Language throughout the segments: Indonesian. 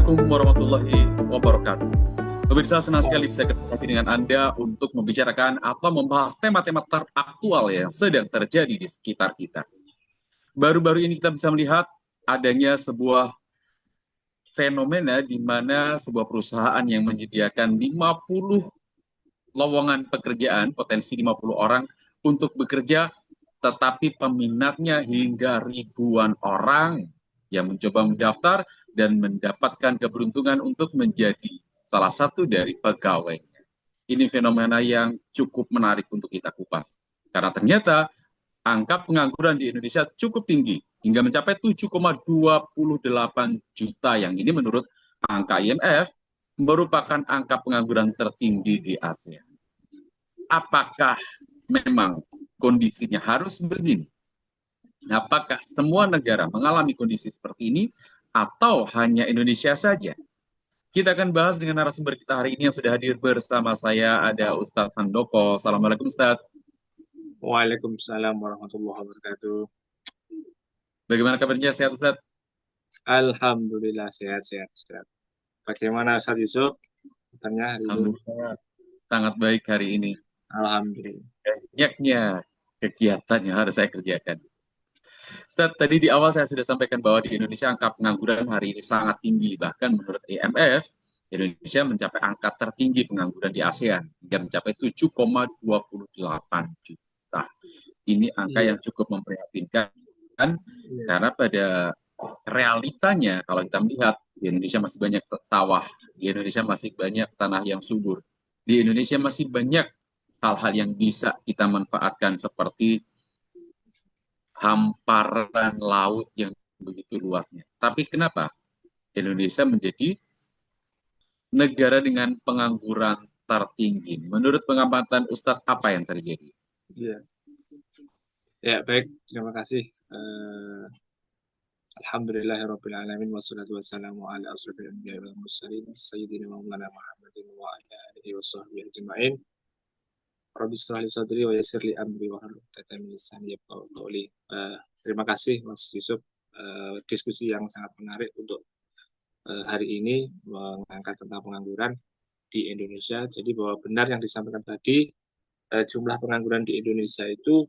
Assalamualaikum warahmatullahi wabarakatuh. Pemirsa, senang sekali bisa ketemu dengan Anda untuk membicarakan atau membahas tema-tema teraktual yang sedang terjadi di sekitar kita. Baru-baru ini kita bisa melihat adanya sebuah fenomena di mana sebuah perusahaan yang menyediakan 50 lowongan pekerjaan, potensi 50 orang untuk bekerja, tetapi peminatnya hingga ribuan orang yang mencoba mendaftar dan mendapatkan keberuntungan untuk menjadi salah satu dari pegawai. Ini fenomena yang cukup menarik untuk kita kupas. Karena ternyata angka pengangguran di Indonesia cukup tinggi, hingga mencapai 7,28 juta, yang ini menurut angka IMF merupakan angka pengangguran tertinggi di ASEAN. Apakah memang kondisinya harus begini? Apakah semua negara mengalami kondisi seperti ini atau hanya Indonesia saja? Kita akan bahas dengan narasumber kita hari ini yang sudah hadir bersama saya, ada Ustadz Handoko. Assalamualaikum Ustadz. Waalaikumsalam warahmatullahi wabarakatuh. Bagaimana kabarnya, sehat Ustadz? Alhamdulillah sehat. Bagaimana Ustadz Yusuf? Katanya hari ini. Alhamdulillah sangat baik hari ini. Alhamdulillah. Banyaknya kegiatan yang harus saya kerjakan. Ustadz, tadi di awal saya sudah sampaikan bahwa di Indonesia angka pengangguran hari ini sangat tinggi. Bahkan menurut IMF, Indonesia mencapai angka tertinggi pengangguran di ASEAN, hingga mencapai 7,28 juta. Ini angka yang cukup memprihatinkan, karena pada realitanya kalau kita melihat, di Indonesia masih banyak sawah, di Indonesia masih banyak tanah yang subur, di Indonesia masih banyak hal-hal yang bisa kita manfaatkan seperti hamparan laut yang begitu luasnya. Tapi kenapa Indonesia menjadi negara dengan pengangguran tertinggi? Menurut pengamatan Ustadz, apa yang terjadi? Ya, baik. Terima kasih. Alhamdulillahirabbil alamin wassalatu wassalamu ala asrofil anbiya'i wal mursalin sayyidina Maulana Muhammadin wa ala alihi washabbihi ajma'in. Rabbi shrah li sadri wa yassir li amri wahlul 'uqdatam min lisani yafqahu qawli. Terima kasih Mas Yusuf, diskusi yang sangat menarik untuk hari ini mengangkat tentang pengangguran di Indonesia. Jadi bahwa benar yang disampaikan tadi, jumlah pengangguran di Indonesia itu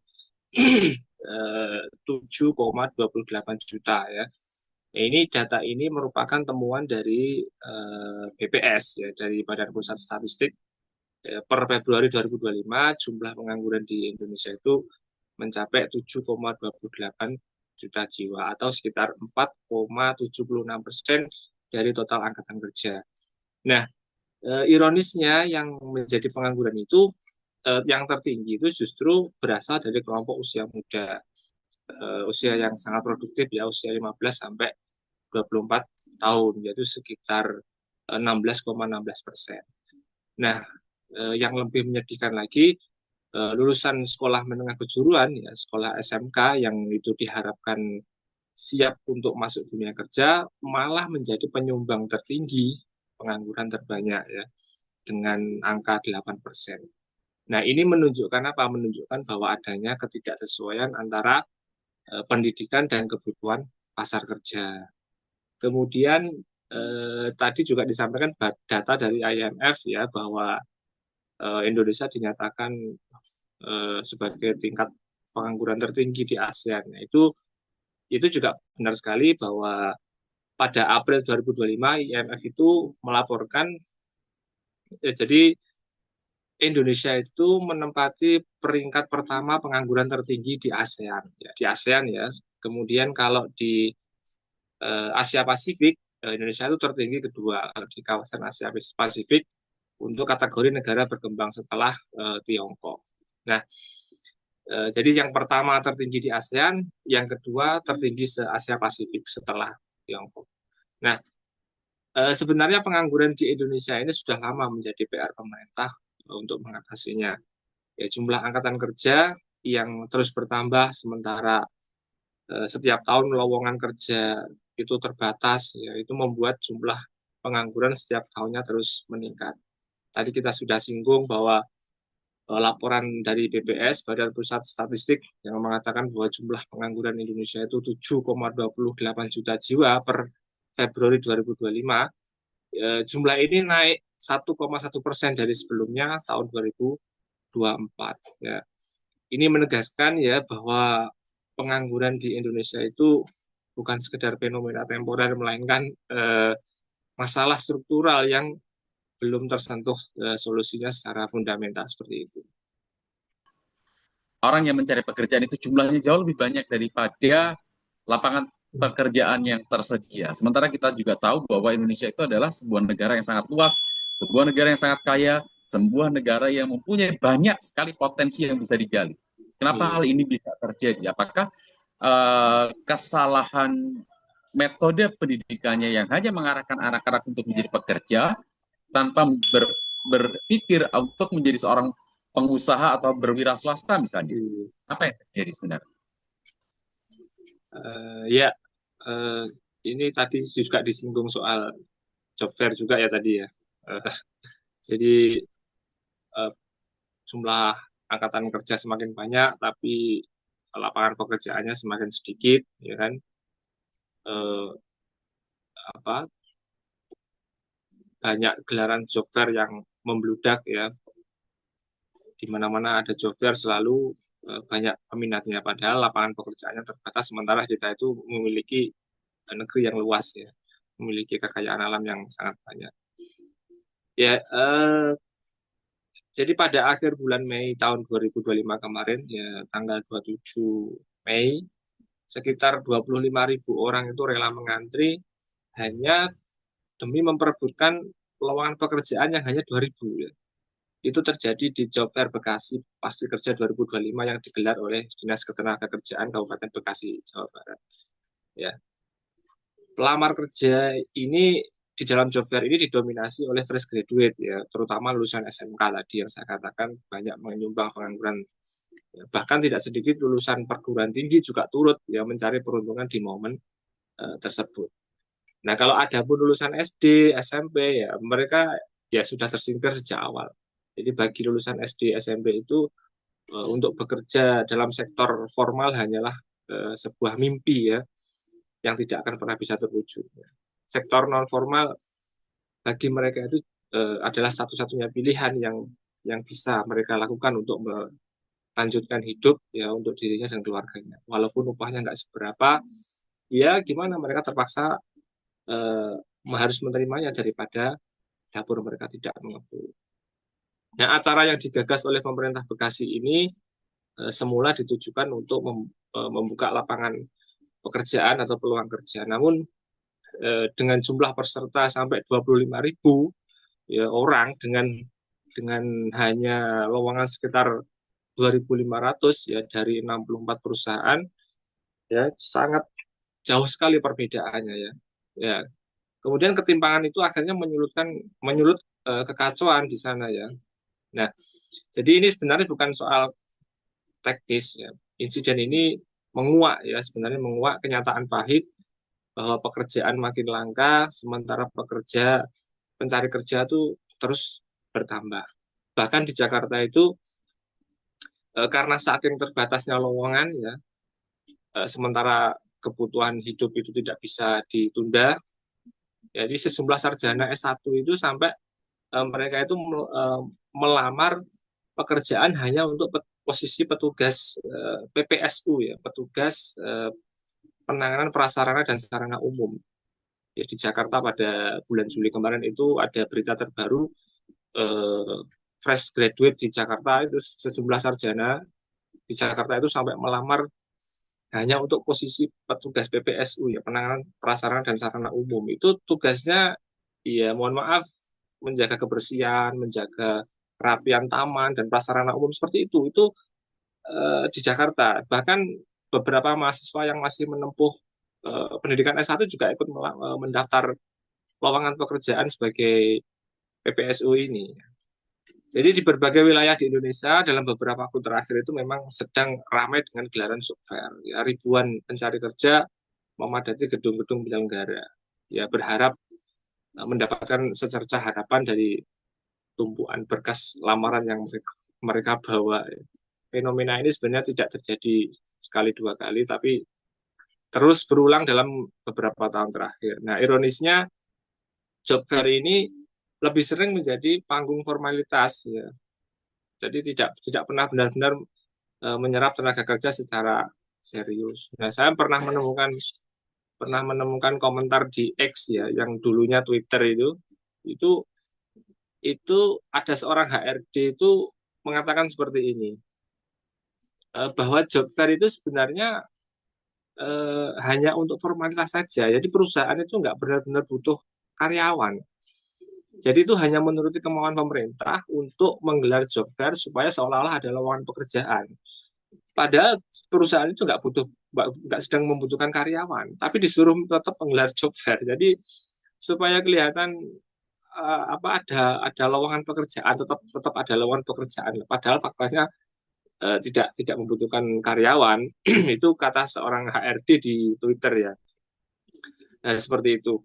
7,28 juta ya. Ini data ini merupakan temuan dari BPS ya, dari Badan Pusat Statistik. Per Februari 2025 jumlah pengangguran di Indonesia itu mencapai 7,28 juta jiwa atau sekitar 4,76% dari total angkatan kerja. Nah, ironisnya yang menjadi pengangguran itu yang tertinggi itu justru berasal dari kelompok usia muda, usia yang sangat produktif ya, usia 15 sampai 24 tahun, yaitu sekitar 16,16%. Nah, yang lebih menyedihkan lagi, lulusan sekolah menengah kejuruan ya, sekolah SMK yang itu diharapkan siap untuk masuk dunia kerja malah menjadi penyumbang tertinggi pengangguran terbanyak ya, dengan angka 8%. Nah, ini menunjukkan apa? Menunjukkan bahwa adanya ketidaksesuaian antara pendidikan dan kebutuhan pasar kerja. Kemudian tadi juga disampaikan data dari IMF ya, bahwa Indonesia dinyatakan sebagai tingkat pengangguran tertinggi di ASEAN. Nah, itu juga benar sekali bahwa pada April 2025 IMF itu melaporkan jadi Indonesia itu menempati peringkat pertama pengangguran tertinggi di ASEAN ya. Kemudian kalau di Asia Pasifik, Indonesia itu tertinggi kedua di kawasan Asia Pasifik untuk kategori negara berkembang setelah Tiongkok. Nah, jadi yang pertama tertinggi di ASEAN, yang kedua tertinggi se-Asia Pasifik setelah Tiongkok. Nah, sebenarnya pengangguran di Indonesia ini sudah lama menjadi PR pemerintah untuk mengatasinya. Ya, jumlah angkatan kerja yang terus bertambah, sementara setiap tahun lowongan kerja itu terbatas, ya, itu membuat jumlah pengangguran setiap tahunnya terus meningkat. Tadi kita sudah singgung bahwa laporan dari BPS, Badan Pusat Statistik, yang mengatakan bahwa jumlah pengangguran Indonesia itu 7,28 juta jiwa per Februari 2025. jumlah ini naik 1,1% dari sebelumnya tahun 2024. Ya. Ini menegaskan ya bahwa pengangguran di Indonesia itu bukan sekedar fenomena temporer, melainkan masalah struktural yang belum tersentuh solusinya secara fundamental seperti itu. Orang yang mencari pekerjaan itu jumlahnya jauh lebih banyak daripada lapangan pekerjaan yang tersedia. Sementara kita juga tahu bahwa Indonesia itu adalah sebuah negara yang sangat luas, sebuah negara yang sangat kaya, sebuah negara yang mempunyai banyak sekali potensi yang bisa digali. Kenapa Iya. hal ini bisa terjadi? Apakah kesalahan metode pendidikannya yang hanya mengarahkan anak-anak untuk menjadi pekerja tanpa berpikir untuk menjadi seorang pengusaha atau berwira swasta misalnya? Iya. Apa yang terjadi sebenarnya? Ya, uh, ini tadi juga disinggung soal job fair juga ya tadi ya. Jadi uh, jumlah angkatan kerja semakin banyak, tapi lapangan pekerjaannya semakin sedikit, ya kan? Uh, apa Banyak gelaran job fair yang membludak ya, di mana-mana ada job fair selalu banyak peminatnya, padahal lapangan pekerjaannya terbatas, sementara kita itu memiliki negeri yang luas ya, memiliki kekayaan alam yang sangat banyak. Ya, jadi pada akhir bulan Mei tahun 2025 kemarin, ya tanggal 27 Mei, sekitar 25.000 orang itu rela mengantri hanya demi memperebutkan lowongan pekerjaan yang hanya 2.000 ya. Itu terjadi di Job Fair Bekasi Pasti Kerja 2025 yang digelar oleh Dinas Ketenagakerjaan Kabupaten Bekasi, Jawa Barat. Ya, pelamar kerja ini di dalam job fair ini didominasi oleh fresh graduate ya, terutama lulusan SMK tadi yang saya katakan banyak menyumbang pengangguran. Ya, bahkan tidak sedikit lulusan perguruan tinggi juga turut ya mencari peruntungan di momen tersebut. Nah, kalau ada pun lulusan SD, SMP ya mereka ya sudah tersingkir sejak awal. Jadi bagi lulusan SD, SMP itu untuk bekerja dalam sektor formal hanyalah sebuah mimpi ya yang tidak akan pernah bisa terwujud. Sektor non formal bagi mereka itu adalah satu-satunya pilihan yang bisa mereka lakukan untuk melanjutkan hidup ya untuk dirinya dan keluarganya. Walaupun upahnya nggak seberapa, ya gimana mereka terpaksa eh, harus menerimanya daripada dapur mereka tidak mengepul. Nah, acara yang digagas oleh pemerintah Bekasi ini semula ditujukan untuk membuka lapangan pekerjaan atau peluang kerja. Namun dengan jumlah peserta sampai 25.000 ya, orang dengan hanya lowongan sekitar 2.500 ya dari 64 perusahaan ya sangat jauh sekali perbedaannya ya. Ya, kemudian ketimpangan itu akhirnya menyulut kekacauan di sana ya. Nah, jadi ini sebenarnya bukan soal teknis ya. Insiden ini sebenarnya menguak kenyataan pahit bahwa pekerjaan makin langka, sementara pencari kerja itu terus bertambah. Bahkan di Jakarta itu karena saking terbatasnya lowongan ya, sementara kebutuhan hidup itu tidak bisa ditunda, jadi sejumlah sarjana S1 itu sampai mereka itu melamar pekerjaan hanya untuk posisi petugas PPSU ya, petugas penanganan prasarana dan sarana umum. Ya, di Jakarta pada bulan Juli kemarin itu ada berita terbaru fresh graduate di Jakarta itu sejumlah sarjana di Jakarta itu sampai melamar hanya untuk posisi petugas PPSU ya, penanganan prasarana dan sarana umum. Itu tugasnya ya mohon maaf menjaga kebersihan, menjaga kerapian taman dan prasarana umum seperti itu. Itu di Jakarta. Bahkan beberapa mahasiswa yang masih menempuh pendidikan S1 juga ikut mendaftar lowongan pekerjaan sebagai PPSU ini. Jadi di berbagai wilayah di Indonesia dalam beberapa waktu terakhir itu memang sedang ramai dengan gelaran job fair. Ya, ribuan pencari kerja memadati gedung-gedung penyelenggara. Ya, berharap mendapatkan secercah harapan dari tumpuan berkas lamaran yang mereka bawa. Fenomena ini sebenarnya tidak terjadi sekali dua kali, tapi terus berulang dalam beberapa tahun terakhir. Nah, ironisnya job fair ini lebih sering menjadi panggung formalitas ya. Jadi tidak pernah benar-benar menyerap tenaga kerja secara serius. Nah, saya pernah menemukan komentar di X ya, yang dulunya Twitter itu itu ada seorang HRD itu mengatakan seperti ini, bahwa job fair itu sebenarnya hanya untuk formalitas saja. Jadi perusahaan itu nggak benar-benar butuh karyawan. Jadi itu hanya menuruti kemauan pemerintah untuk menggelar job fair supaya seolah-olah ada lowongan pekerjaan. Padahal perusahaan itu nggak sedang membutuhkan karyawan, tapi disuruh tetap menggelar job fair. Jadi supaya kelihatan ada lowongan pekerjaan, tetap tetap ada lowongan pekerjaan. Padahal faktanya tidak membutuhkan karyawan. Itu kata seorang HRD di Twitter ya. Nah, seperti itu.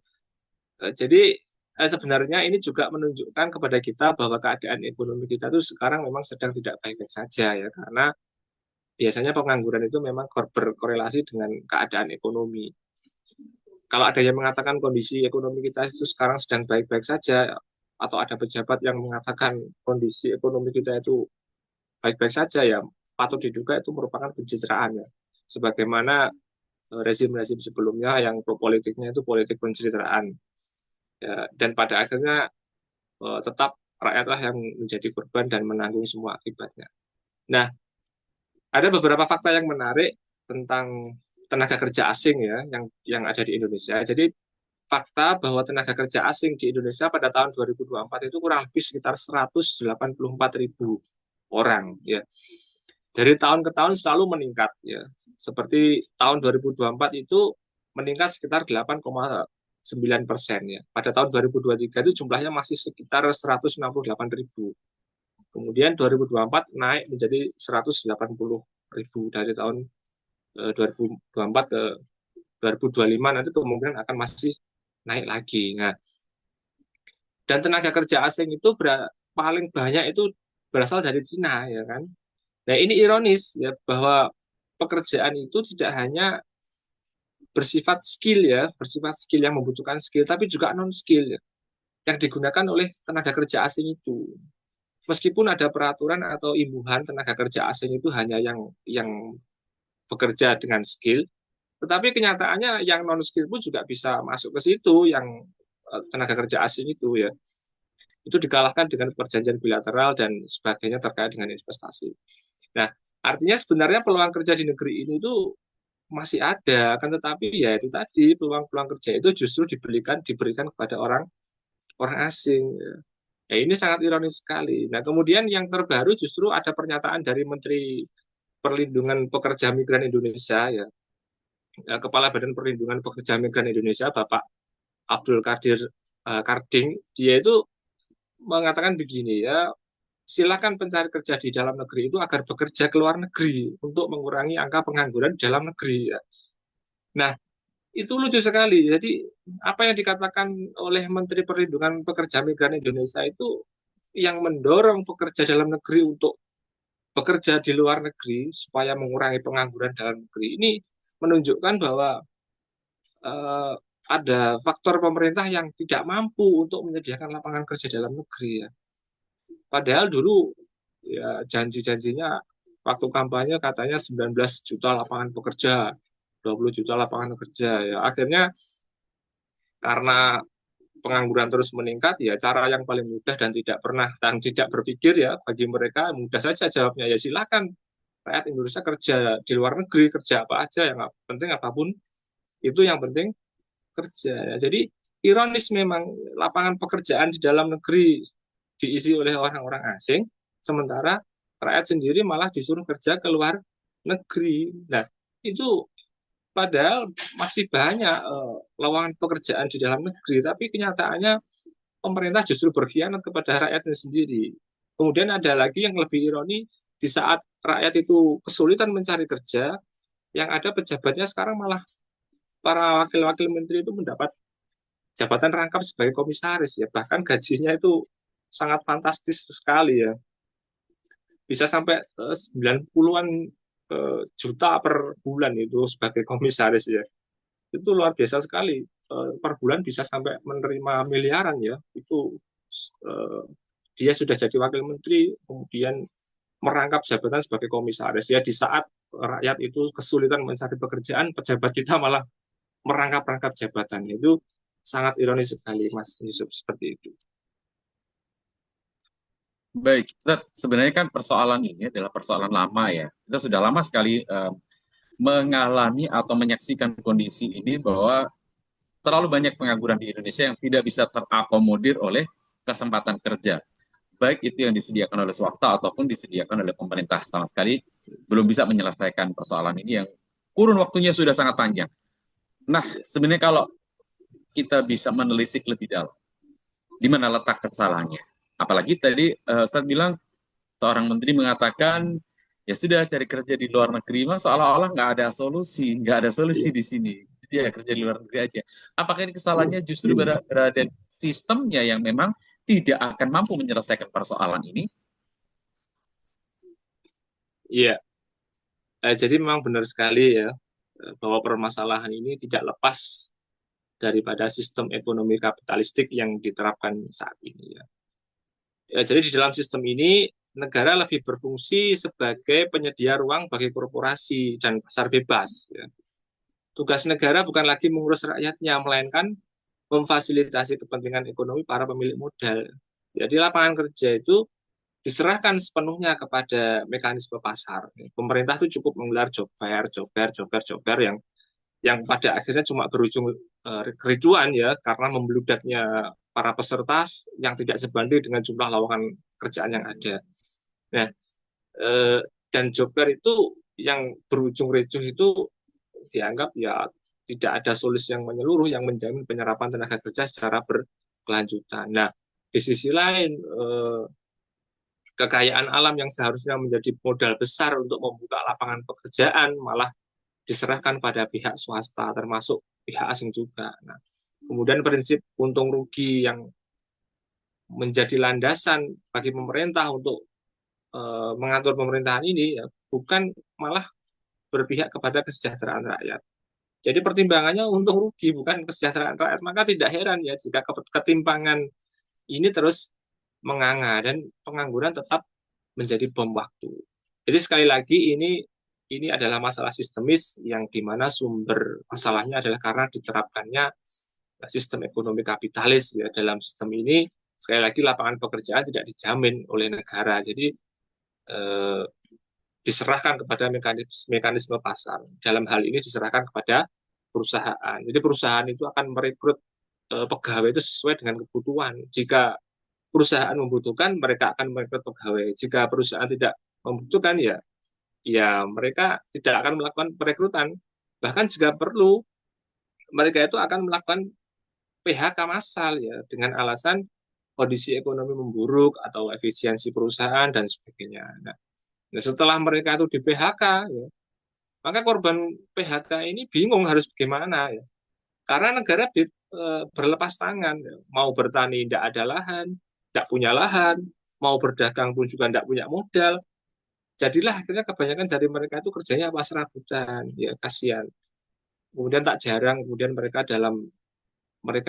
Jadi sebenarnya ini juga menunjukkan kepada kita bahwa keadaan ekonomi kita itu sekarang memang sedang tidak baik-baik saja ya, karena biasanya pengangguran itu memang berkorelasi dengan keadaan ekonomi. Kalau ada yang mengatakan kondisi ekonomi kita itu sekarang sedang baik-baik saja, atau ada pejabat yang mengatakan kondisi ekonomi kita itu baik-baik saja, ya patut diduga itu merupakan pencitraan ya. Sebagaimana rezim-rezim sebelumnya yang politiknya itu politik pencitraan. Ya, dan pada akhirnya tetap rakyatlah yang menjadi korban dan menanggung semua akibatnya. Nah, ada beberapa fakta yang menarik tentang tenaga kerja asing ya yang ada di Indonesia. Jadi fakta bahwa tenaga kerja asing di Indonesia pada tahun 2024 itu kurang lebih sekitar 184.000 orang ya. Dari tahun ke tahun selalu meningkat ya. Seperti tahun 2024 itu meningkat sekitar 8,9% ya. Pada tahun 2023 itu jumlahnya masih sekitar 168.000. Kemudian 2024 naik menjadi 180.000 dari tahun 2024 ke 2025, nanti kemungkinan akan masih naik lagi. Nah, dan tenaga kerja asing itu paling banyak itu berasal dari Cina ya kan. Nah, ini ironis ya, bahwa pekerjaan itu tidak hanya bersifat skill yang membutuhkan skill, tapi juga non skill ya, yang digunakan oleh tenaga kerja asing itu. Meskipun ada peraturan atau imbuhan tenaga kerja asing itu hanya yang bekerja dengan skill, tetapi kenyataannya yang non skill pun juga bisa masuk ke situ, yang tenaga kerja asing itu ya. Itu dikalahkan dengan perjanjian bilateral dan sebagainya terkait dengan investasi. Nah, artinya sebenarnya peluang kerja di negeri ini itu masih ada, kan, tetapi ya itu tadi, peluang-peluang kerja itu justru diberikan kepada orang asing. Ya, ini sangat ironis sekali. Nah, kemudian yang terbaru justru ada pernyataan dari Menteri Perlindungan Pekerja Migran Indonesia ya, Kepala Badan Perlindungan Pekerja Migran Indonesia, Bapak Abdul Qadir Karding. Dia itu mengatakan begini ya, silakan pencari kerja di dalam negeri itu agar bekerja ke luar negeri untuk mengurangi angka pengangguran di dalam negeri ya. Nah, itu lucu sekali. Jadi apa yang dikatakan oleh Menteri Perlindungan Pekerja Migran Indonesia itu yang mendorong pekerja dalam negeri untuk bekerja di luar negeri supaya mengurangi pengangguran dalam negeri, ini menunjukkan bahwa eh, ada faktor pemerintah yang tidak mampu untuk menyediakan lapangan kerja dalam negeri ya. Padahal dulu ya janji-janjinya waktu kampanye katanya 19 juta lapangan pekerja, 20 juta lapangan kerja ya. Akhirnya karena pengangguran terus meningkat, ya cara yang paling mudah dan tidak berpikir ya bagi mereka mudah saja jawabnya, ya silakan rakyat Indonesia kerja di luar negeri, kerja apa aja, yang penting apapun itu, yang penting kerja. Jadi ironis memang, lapangan pekerjaan di dalam negeri diisi oleh orang-orang asing, sementara rakyat sendiri malah disuruh kerja ke luar negeri. Nah, itu padahal masih banyak lowongan pekerjaan di dalam negeri, tapi kenyataannya pemerintah justru berkhianat kepada rakyatnya sendiri. Kemudian ada lagi yang lebih ironi, di saat rakyat itu kesulitan mencari kerja, yang ada pejabatnya sekarang malah para wakil-wakil menteri itu mendapat jabatan rangkap sebagai komisaris ya, bahkan gajinya itu sangat fantastis sekali ya, bisa sampai 90-an juta per bulan itu sebagai komisaris ya. itu luar biasa sekali. Per bulan bisa sampai menerima miliaran ya. Itu eh, dia sudah jadi wakil menteri, kemudian merangkap jabatan sebagai komisaris. Ya di saat rakyat itu kesulitan mencari pekerjaan, pejabat kita malah merangkap-rangkap jabatan. Itu sangat ironis sekali, Mas Yusuf, seperti itu. Baik, Ustaz, sebenarnya kan persoalan ini adalah persoalan lama ya. Kita sudah lama sekali mengalami atau menyaksikan kondisi ini bahwa terlalu banyak pengangguran di Indonesia yang tidak bisa terakomodir oleh kesempatan kerja. Baik itu yang disediakan oleh swasta ataupun disediakan oleh pemerintah, sama sekali belum bisa menyelesaikan persoalan ini yang kurun waktunya sudah sangat panjang. Nah, sebenarnya kalau kita bisa menelisik lebih dalam, di mana letak kesalahannya? Apalagi tadi Ustaz bilang seorang menteri mengatakan ya sudah cari kerja di luar negeri, mah seolah-olah nggak ada solusi di sini. Dia kerja di luar negeri aja. Apakah ini kesalahannya justru berada di sistemnya yang memang tidak akan mampu menyelesaikan persoalan ini? Iya, jadi memang benar sekali ya, bahwa permasalahan ini tidak lepas daripada sistem ekonomi kapitalistik yang diterapkan saat ini ya. Jadi di dalam sistem ini negara lebih berfungsi sebagai penyedia ruang bagi korporasi dan pasar bebas ya. Tugas negara bukan lagi mengurus rakyatnya, melainkan memfasilitasi kepentingan ekonomi para pemilik modal. Jadi lapangan kerja itu diserahkan sepenuhnya kepada mekanisme pasar. Pemerintah itu cukup menggelar job fair, job fair, job fair, job fair yang pada akhirnya cuma berujung kericuan ya, karena membludaknya para peserta yang tidak sebanding dengan jumlah lowongan kerjaan yang ada. Nah, dan job fair itu yang berujung ricuh itu dianggap ya tidak ada solusi yang menyeluruh yang menjamin penyerapan tenaga kerja secara berkelanjutan. Nah, di sisi lain kekayaan alam yang seharusnya menjadi modal besar untuk membuka lapangan pekerjaan malah diserahkan pada pihak swasta, termasuk pihak asing juga. Nah, kemudian prinsip untung rugi yang menjadi landasan bagi pemerintah untuk mengatur pemerintahan ini ya, bukan malah berpihak kepada kesejahteraan rakyat. Jadi pertimbangannya untung rugi bukan kesejahteraan rakyat, maka tidak heran ya jika ketimpangan ini terus menganga dan pengangguran tetap menjadi bom waktu. Jadi sekali lagi ini adalah masalah sistemis yang dimana sumber masalahnya adalah karena diterapkannya sistem ekonomi kapitalis ya. Dalam sistem ini sekali lagi lapangan pekerjaan tidak dijamin oleh negara. Jadi eh, diserahkan kepada mekanisme pasar. Dalam hal ini diserahkan kepada perusahaan. Jadi perusahaan itu akan merekrut pegawai itu sesuai dengan kebutuhan. Jika perusahaan membutuhkan, mereka akan merekrut pegawai. Jika perusahaan tidak membutuhkan, ya mereka tidak akan melakukan perekrutan. Bahkan jika perlu, mereka itu akan melakukan PHK massal ya dengan alasan kondisi ekonomi memburuk atau efisiensi perusahaan dan sebagainya. Nah, setelah mereka itu di PHK, ya, maka korban PHK ini bingung harus bagaimana ya. Karena negara berlepas tangan, ya. Mau bertani tidak ada lahan, tidak punya lahan, mau berdagang pun juga tidak punya modal. Jadilah akhirnya kebanyakan dari mereka itu kerjanya pasrabutan, ya kasihan. Kemudian tak jarang kemudian mereka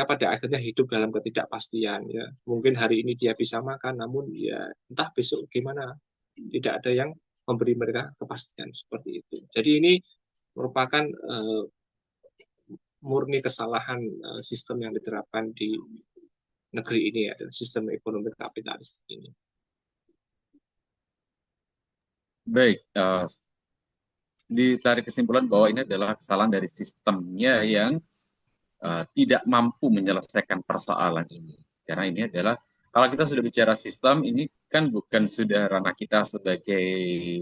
pada akhirnya hidup dalam ketidakpastian ya. Mungkin hari ini dia bisa makan, namun ya entah besok gimana. Tidak ada yang memberi mereka kepastian seperti itu. Jadi ini merupakan murni kesalahan sistem yang diterapkan di negeri ini ya, sistem ekonomi kapitalis ini. Baik, ditarik kesimpulan bahwa ini adalah kesalahan dari sistemnya yang tidak mampu menyelesaikan persoalan ini. Karena ini adalah, kalau kita sudah bicara sistem, ini kan bukan sudah ranah kita sebagai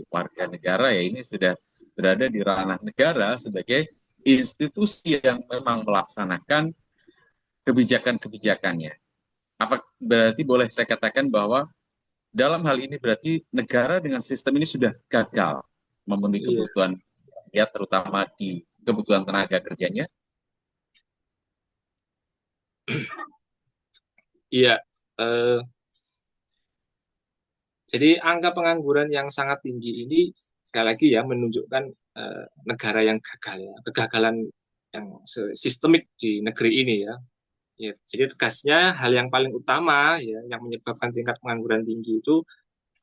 warga negara ya, ini sudah berada di ranah negara sebagai institusi yang memang melaksanakan kebijakan-kebijakannya. Apa berarti boleh saya katakan bahwa dalam hal ini berarti negara dengan sistem ini sudah gagal memenuhi Iya, kebutuhan ya terutama di kebutuhan tenaga kerjanya. iya. Eh, jadi angka pengangguran yang sangat tinggi ini sekali lagi ya menunjukkan negara yang gagal ya. Kegagalan sistemik di negeri ini ya. Ya, jadi tegasnya hal yang paling utama ya yang menyebabkan tingkat pengangguran tinggi itu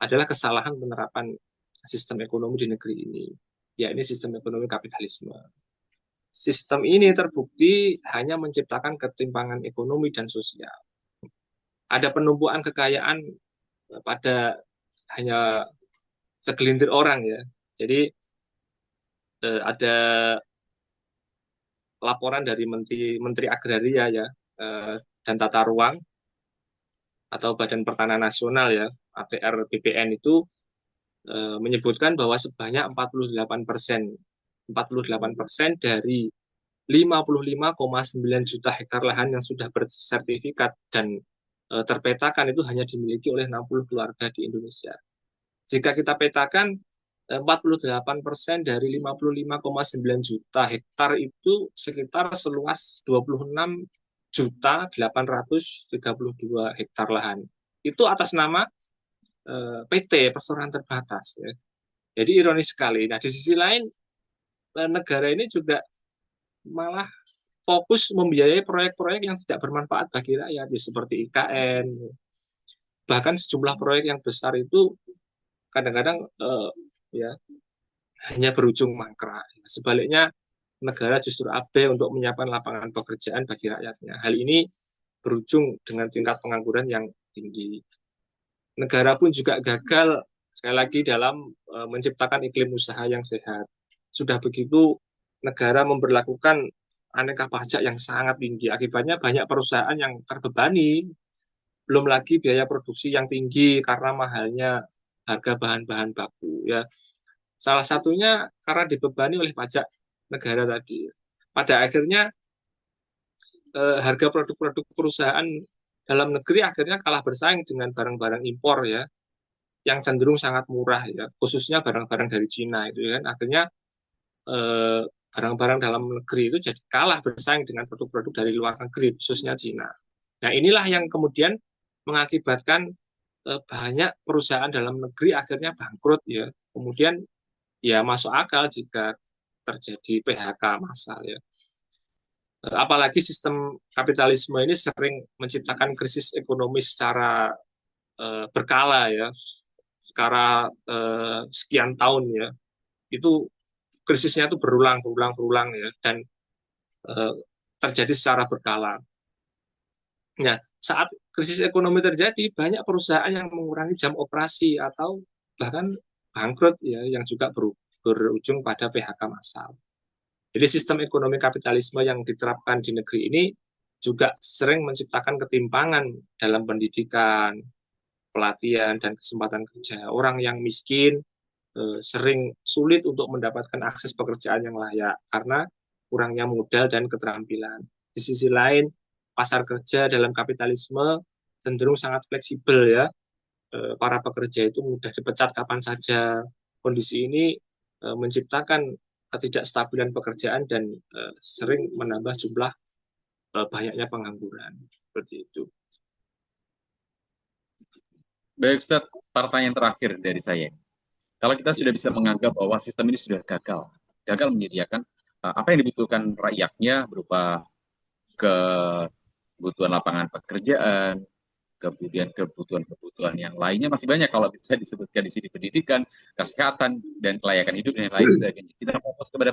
adalah kesalahan penerapan sistem ekonomi di negeri ini. Ya, ini sistem ekonomi kapitalisme. Sistem ini terbukti hanya menciptakan ketimpangan ekonomi dan sosial. Ada penumpukan kekayaan pada hanya segelintir orang ya. Jadi ada laporan dari Menteri Agraria ya dan Tata Ruang atau Badan Pertanahan Nasional ya APR BPN itu menyebutkan bahwa sebanyak 48% dari 55,9 juta hektar lahan yang sudah bersertifikat dan terpetakan itu hanya dimiliki oleh 60 keluarga di Indonesia. Jika kita petakan 48% dari 55,9 juta hektar itu sekitar seluas 26 juta 832 hektar lahan. Itu atas nama PT Perseroan Terbatas. Ya. Jadi ironis sekali. Nah di sisi lain negara ini juga malah fokus membiayai proyek-proyek yang tidak bermanfaat bagi rakyat, ya, seperti IKN. Bahkan sejumlah proyek yang besar itu kadang-kadang ya hanya berujung mangkrak. Sebaliknya negara justru abai untuk menyiapkan lapangan pekerjaan bagi rakyatnya. Hal ini berujung dengan tingkat pengangguran yang tinggi. Negara pun juga gagal sekali lagi dalam menciptakan iklim usaha yang sehat. Sudah begitu negara memberlakukan aneka pajak yang sangat tinggi. Akibatnya banyak perusahaan yang terbebani. Belum lagi biaya produksi yang tinggi karena mahalnya harga bahan-bahan baku. Ya, salah satunya karena dibebani oleh pajak negara tadi. Pada akhirnya harga produk-produk perusahaan dalam negeri akhirnya kalah bersaing dengan barang-barang impor ya, yang cenderung sangat murah ya, khususnya barang-barang dari Cina itu kan. Akhirnya barang-barang dalam negeri itu jadi kalah bersaing dengan produk-produk dari luar negeri, khususnya Cina. Nah inilah yang kemudian mengakibatkan banyak perusahaan dalam negeri akhirnya bangkrut ya. Kemudian ya masuk akal jika terjadi PHK massal ya. Apalagi sistem kapitalisme ini sering menciptakan krisis ekonomi secara berkala ya, secara sekian tahun ya. Itu krisisnya itu berulang ya, dan terjadi secara berkala. Nah, saat krisis ekonomi terjadi, banyak perusahaan yang mengurangi jam operasi atau bahkan bangkrut ya, yang juga berujung pada PHK massal. Jadi sistem ekonomi kapitalisme yang diterapkan di negeri ini juga sering menciptakan ketimpangan dalam pendidikan, pelatihan, dan kesempatan kerja. Orang yang miskin sering sulit untuk mendapatkan akses pekerjaan yang layak karena kurangnya modal dan keterampilan. Di sisi lain, pasar kerja dalam kapitalisme cenderung sangat fleksibel ya. Para pekerja itu mudah dipecat kapan saja. Kondisi ini menciptakan ketidakstabilan pekerjaan dan sering menambah jumlah banyaknya pengangguran. Seperti itu. Baik, Ustaz, pertanyaan terakhir dari saya. Kalau kita sudah bisa menganggap bahwa sistem ini sudah gagal menyediakan apa yang dibutuhkan rakyatnya berupa kebutuhan lapangan pekerjaan, kebutuhan yang lainnya masih banyak kalau bisa disebutkan di sini pendidikan, kesehatan, dan kelayakan hidup dan lain sebagainya. Kita fokus kepada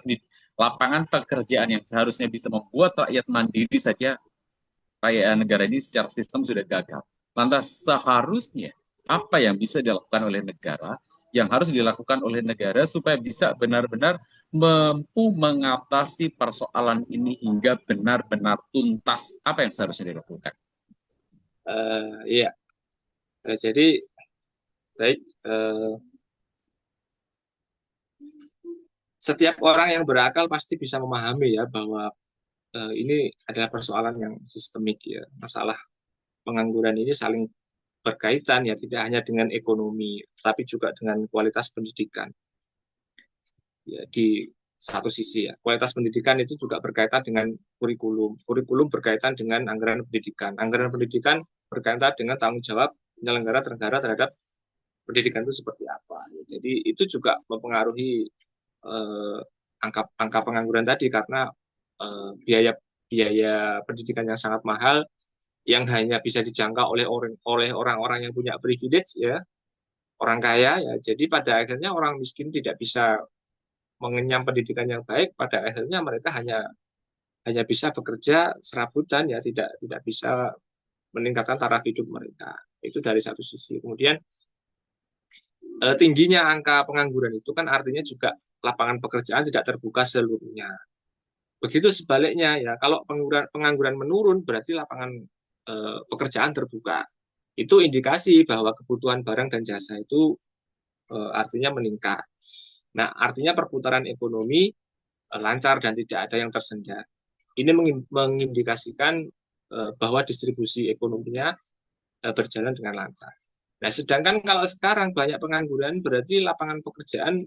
lapangan pekerjaan yang seharusnya bisa membuat rakyat mandiri saja, rakyat negara ini secara sistem sudah gagal. Lantas seharusnya apa yang bisa dilakukan oleh negara, yang harus dilakukan oleh negara supaya bisa benar-benar mampu mengatasi persoalan ini hingga benar-benar tuntas? Apa yang seharusnya dilakukan? Iya, jadi baik. Setiap orang yang berakal pasti bisa memahami ya bahwa ini adalah persoalan yang sistemik ya. Masalah pengangguran ini saling berkaitan ya, tidak hanya dengan ekonomi, tapi juga dengan kualitas pendidikan. Ya, di satu sisi ya, kualitas pendidikan itu juga berkaitan dengan kurikulum. Kurikulum berkaitan dengan anggaran pendidikan. Anggaran pendidikan berkaitan dengan tanggung jawab penyelenggara negara terhadap pendidikan itu seperti apa. Jadi itu juga mempengaruhi angka pengangguran tadi karena biaya biaya pendidikan yang sangat mahal yang hanya bisa dijangkau oleh orang-orang yang punya privilege ya, orang kaya ya. Jadi pada akhirnya orang miskin tidak bisa mengenyam pendidikan yang baik, pada akhirnya mereka hanya hanya bisa bekerja serabutan ya, tidak bisa meningkatkan taraf hidup mereka. Itu dari satu sisi. Kemudian tingginya angka pengangguran itu kan artinya juga lapangan pekerjaan tidak terbuka seluruhnya. Begitu sebaliknya ya, kalau pengangguran menurun berarti lapangan pekerjaan terbuka. Itu indikasi bahwa kebutuhan barang dan jasa itu artinya meningkat. Nah, artinya perputaran ekonomi lancar dan tidak ada yang tersendat. Ini mengindikasikan bahwa distribusi ekonominya berjalan dengan lancar. Nah, sedangkan kalau sekarang banyak pengangguran, berarti lapangan pekerjaan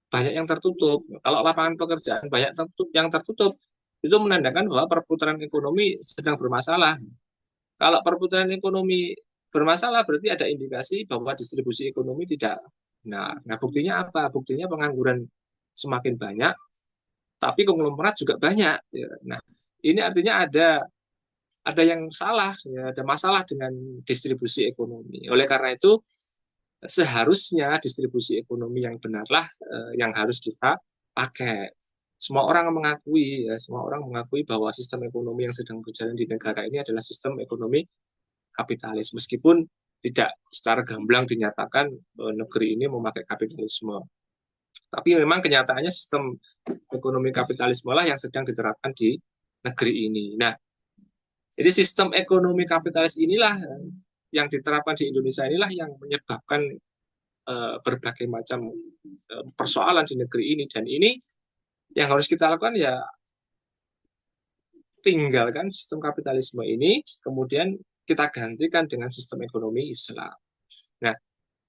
banyak yang tertutup. Kalau lapangan pekerjaan banyak yang tertutup, itu menandakan bahwa perputaran ekonomi sedang bermasalah. Kalau perputaran ekonomi bermasalah, berarti ada indikasi bahwa distribusi ekonomi tidak benar. Nah, buktinya apa? Buktinya pengangguran semakin banyak, tapi konglomerat juga banyak. Ya. Nah, ini artinya ada yang salah, ya, ada masalah dengan distribusi ekonomi. Oleh karena itu, seharusnya distribusi ekonomi yang benarlah yang harus kita pakai. Semua orang mengakui, ya, semua orang mengakui bahwa sistem ekonomi yang sedang berjalan di negara ini adalah sistem ekonomi kapitalis, meskipun tidak secara gamblang dinyatakan negeri ini memakai kapitalisme. Tapi memang kenyataannya sistem ekonomi kapitalisme lah yang sedang diterapkan di negeri ini. Nah, jadi sistem ekonomi kapitalis inilah yang diterapkan di Indonesia inilah yang menyebabkan berbagai macam persoalan di negeri ini. Dan ini yang harus kita lakukan ya tinggalkan sistem kapitalisme ini, kemudian kita gantikan dengan sistem ekonomi Islam. Nah,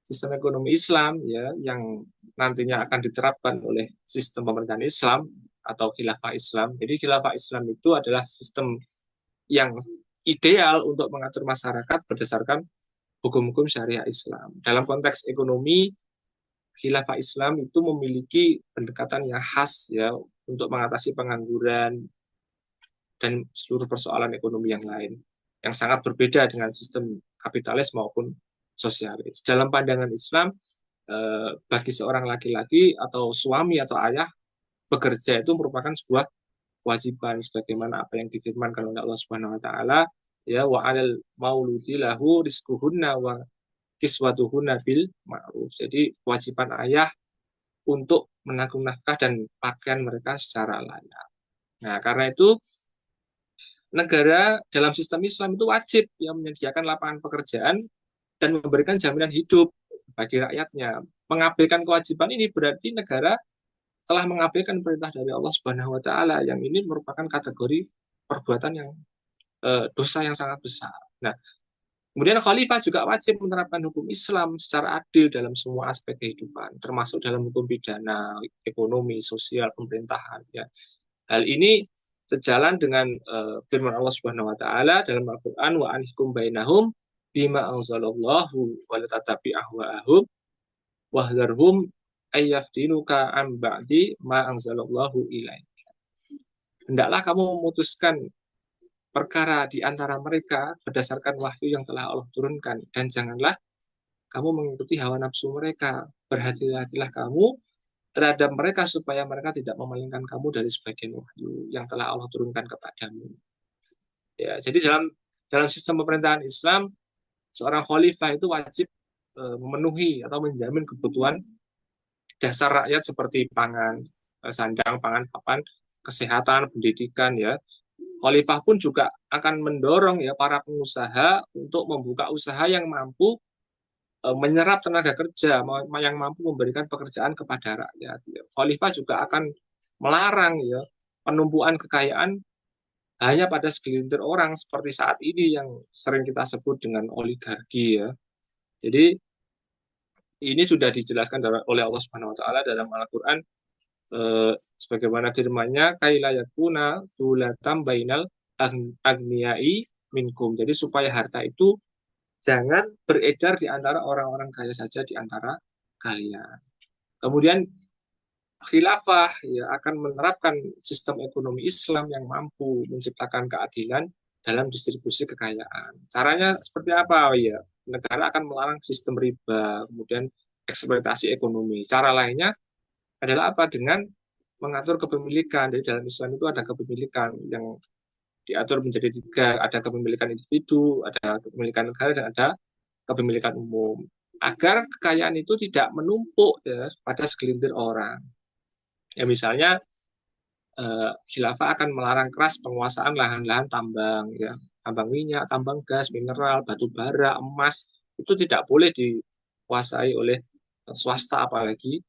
sistem ekonomi Islam ya yang nantinya akan diterapkan oleh sistem pemerintahan Islam atau khilafah Islam. Jadi khilafah Islam itu adalah sistem yang ideal untuk mengatur masyarakat berdasarkan hukum-hukum syariah Islam. Dalam konteks ekonomi, khilafah Islam itu memiliki pendekatan yang khas ya untuk mengatasi pengangguran dan seluruh persoalan ekonomi yang lain yang sangat berbeda dengan sistem kapitalis maupun sosialis. Dalam pandangan Islam, bagi seorang laki-laki atau suami atau ayah, bekerja itu merupakan sebuah kewajiban sebagaimana apa yang difirmankan oleh Allah Subhanahu wa taala, ya wa 'alal mauludi lahu rizquhunna wa kiswatuhunna bil ma'ruf. Jadi kewajiban ayah untuk menanggung nafkah dan pakaian mereka secara layak. Nah, karena itu negara dalam sistem Islam itu wajib yang menyediakan lapangan pekerjaan dan memberikan jaminan hidup bagi rakyatnya. Mengabaikan kewajiban ini berarti negara telah mengabaikan perintah dari Allah Subhanahu wa taala yang ini merupakan kategori perbuatan yang dosa yang sangat besar. Nah, kemudian khalifah juga wajib menerapkan hukum Islam secara adil dalam semua aspek kehidupan, termasuk dalam hukum pidana, ekonomi, sosial, pemerintahan. Ya. Hal ini sejalan dengan firman Allah Subhanahu wa taala dalam Al-Qur'an wa anhikum bainahum bima anzalallahu wa la tatabi ahwa'ahum wahdharhum ayyaftinuka an ba'di ma anzalallahu ilaik. Hendaklah kamu memutuskan perkara di antara mereka berdasarkan wahyu yang telah Allah turunkan dan janganlah kamu mengikuti hawa nafsu mereka. Berhati-hatilah kamu terhadap mereka supaya mereka tidak memalingkan kamu dari sebagian wahyu yang telah Allah turunkan kepadamu. Ya, jadi dalam sistem pemerintahan Islam, seorang khalifah itu wajib memenuhi atau menjamin kebutuhan dasar rakyat seperti pangan, sandang, pangan, papan, kesehatan, pendidikan. Ya, khalifah pun juga akan mendorong ya para pengusaha untuk membuka usaha yang mampu menyerap tenaga kerja, yang mampu memberikan pekerjaan kepada rakyat. Ya. Khalifah juga akan melarang ya penumpuan kekayaan hanya pada segelintir orang seperti saat ini yang sering kita sebut dengan oligarki ya. Jadi ini sudah dijelaskan oleh Allah Subhanahu wa taala dalam Al-Qur'an sebagaimana firman-Nya kaila yakuna dzulatam bainal agniyai minkum. Jadi supaya harta itu jangan beredar di antara orang-orang kaya saja di antara kalian. Kemudian khilafah ya akan menerapkan sistem ekonomi Islam yang mampu menciptakan keadilan dalam distribusi kekayaan. Caranya seperti apa? Oh, ya, negara akan melarang sistem riba, kemudian eksploitasi ekonomi. Cara lainnya adalah apa? Dengan mengatur kepemilikan. Jadi dalam Islam itu ada kepemilikan yang diatur menjadi tiga, ada kepemilikan individu, ada kepemilikan negara, dan ada kepemilikan umum. Agar kekayaan itu tidak menumpuk ya, pada segelintir orang. Ya misalnya khilafah akan melarang keras penguasaan lahan-lahan tambang, ya, tambang minyak, tambang gas, mineral, batu bara, emas itu tidak boleh dikuasai oleh swasta apalagi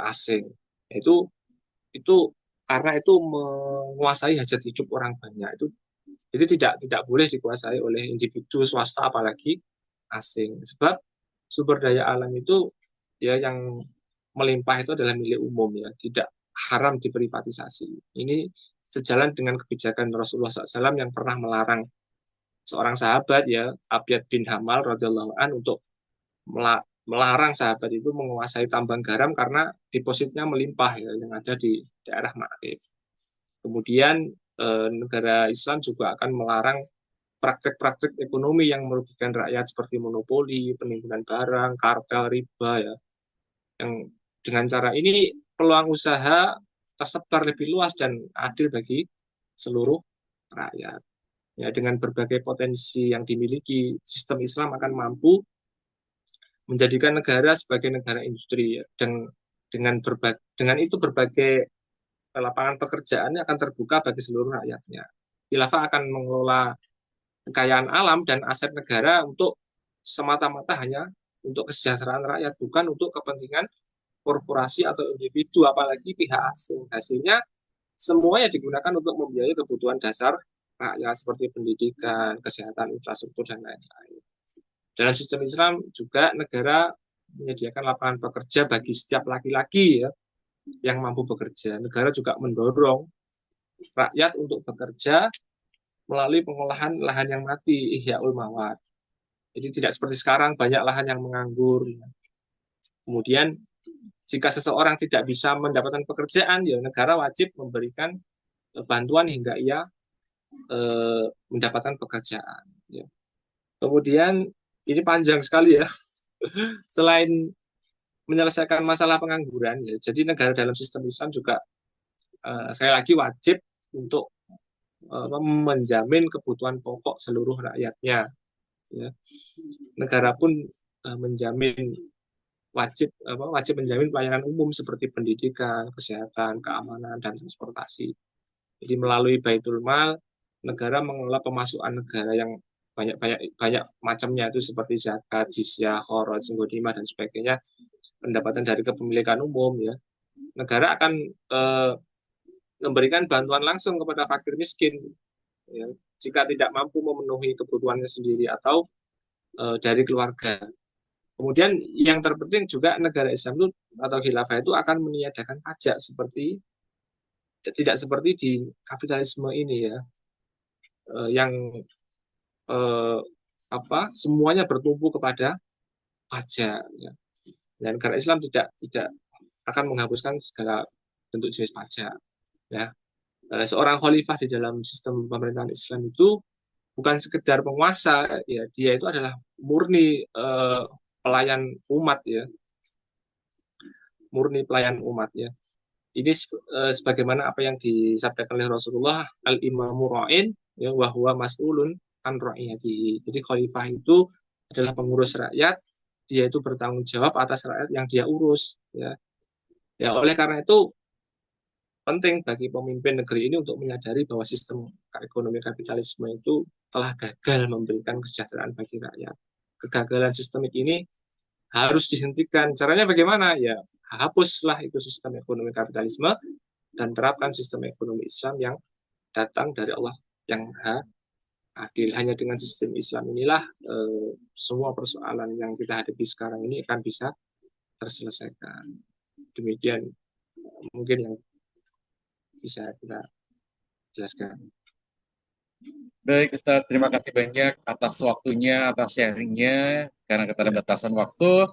asing. Itu karena itu menguasai hajat hidup orang banyak. Itu jadi tidak boleh dikuasai oleh individu swasta apalagi asing. Sebab sumber daya alam itu ya yang melimpah itu adalah milik umum ya, tidak haram diprivatisasi. Ini sejalan dengan kebijakan Rasulullah SAW yang pernah melarang seorang sahabat ya, Abyad bin Hamal radhiyallahu an untuk melarang sahabat itu menguasai tambang garam karena depositnya melimpah ya, yang ada di daerah Ma'rib. Kemudian negara Islam juga akan melarang praktek-praktek ekonomi yang merugikan rakyat seperti monopoli, penimbunan barang, kartel, riba ya. Yang dengan cara ini peluang usaha tersebar lebih luas dan adil bagi seluruh rakyat. Ya, dengan berbagai potensi yang dimiliki, sistem Islam akan mampu menjadikan negara sebagai negara industri ya. Dan dengan itu berbagai lapangan pekerjaannya akan terbuka bagi seluruh rakyatnya. Khilafah akan mengelola kekayaan alam dan aset negara untuk semata-mata hanya untuk kesejahteraan rakyat, bukan untuk kepentingan korporasi atau individu, apalagi pihak asing. Hasilnya semuanya digunakan untuk membiayai kebutuhan dasar rakyat seperti pendidikan, kesehatan, infrastruktur, dan lain-lain. Dalam sistem Islam juga negara menyediakan lapangan pekerja bagi setiap laki-laki ya, yang mampu bekerja. Negara juga mendorong rakyat untuk bekerja melalui pengolahan lahan yang mati, ihyaul mawat. Jadi tidak seperti sekarang banyak lahan yang menganggur. Kemudian jika seseorang tidak bisa mendapatkan pekerjaan, ya negara wajib memberikan bantuan hingga ia mendapatkan pekerjaan. Ya. Kemudian ini panjang sekali ya. Selain menyelesaikan masalah pengangguran, ya, jadi negara dalam sistem Islam juga sekali lagi wajib untuk menjamin kebutuhan pokok seluruh rakyatnya. Ya. Negara pun menjamin wajib menjamin pelayanan umum seperti pendidikan, kesehatan, keamanan, dan transportasi. Jadi melalui Baitul Mal, negara mengelola pemasukan negara yang banyak macamnya itu seperti zakat, jizyah, kharaj, singgodima, dan sebagainya, pendapatan dari kepemilikan umum ya. Negara akan memberikan bantuan langsung kepada fakir miskin ya, jika tidak mampu memenuhi kebutuhannya sendiri atau dari keluarga. Kemudian yang terpenting juga negara Islam itu atau khilafah itu akan meniadakan pajak seperti tidak seperti di kapitalisme ini ya, yang semuanya bertumpu kepada pajak. Ya. Dan negara Islam tidak akan menghapuskan segala bentuk jenis pajak. Ya. Seorang khalifah di dalam sistem pemerintahan Islam itu bukan sekedar penguasa, ya dia itu adalah murni pelayan umat ya, murni pelayan umat ya. Ini sebagaimana apa yang disabdakan oleh Rasulullah, al-imamu ra'in ya wa huwa mas'ulun an ra'iyati. Jadi khalifah itu adalah pengurus rakyat, dia itu bertanggung jawab atas rakyat yang dia urus ya. Ya oleh karena itu penting bagi pemimpin negeri ini untuk menyadari bahwa sistem ekonomi kapitalisme itu telah gagal memberikan kesejahteraan bagi rakyat. Kegagalan sistemik ini harus dihentikan. Caranya bagaimana? Ya, hapuslah itu sistem ekonomi kapitalisme dan terapkan sistem ekonomi Islam yang datang dari Allah yang Maha Adil. Hanya dengan sistem Islam inilah semua persoalan yang kita hadapi sekarang ini akan bisa terselesaikan. Demikian mungkin yang bisa kita jelaskan. Baik, Ustaz, terima kasih banyak atas waktunya, atas sharingnya. Karena keterbatasan waktu,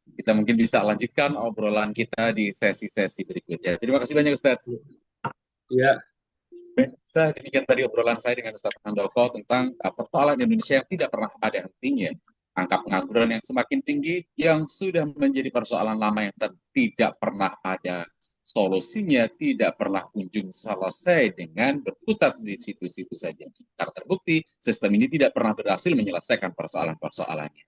Kita mungkin bisa lanjutkan obrolan kita di sesi-sesi berikutnya. Terima kasih banyak Ustadz. Ya, Demikian tadi obrolan saya dengan Ustadz Handoko tentang persoalan Indonesia yang tidak pernah ada hentinya. Angka pengangguran yang semakin tinggi, yang sudah menjadi persoalan lama yang tidak pernah ada solusinya, tidak pernah kunjung selesai dengan berputar di situ-situ saja. Karena terbukti, sistem ini tidak pernah berhasil menyelesaikan persoalan-persoalannya.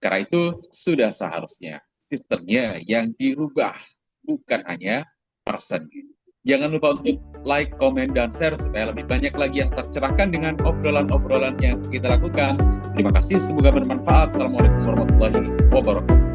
Karena itu, sudah seharusnya sistemnya yang dirubah, bukan hanya personnya. Jangan lupa untuk like, komen, dan share supaya lebih banyak lagi yang tercerahkan dengan obrolan-obrolan yang kita lakukan. Terima kasih, semoga bermanfaat. Assalamualaikum warahmatullahi wabarakatuh.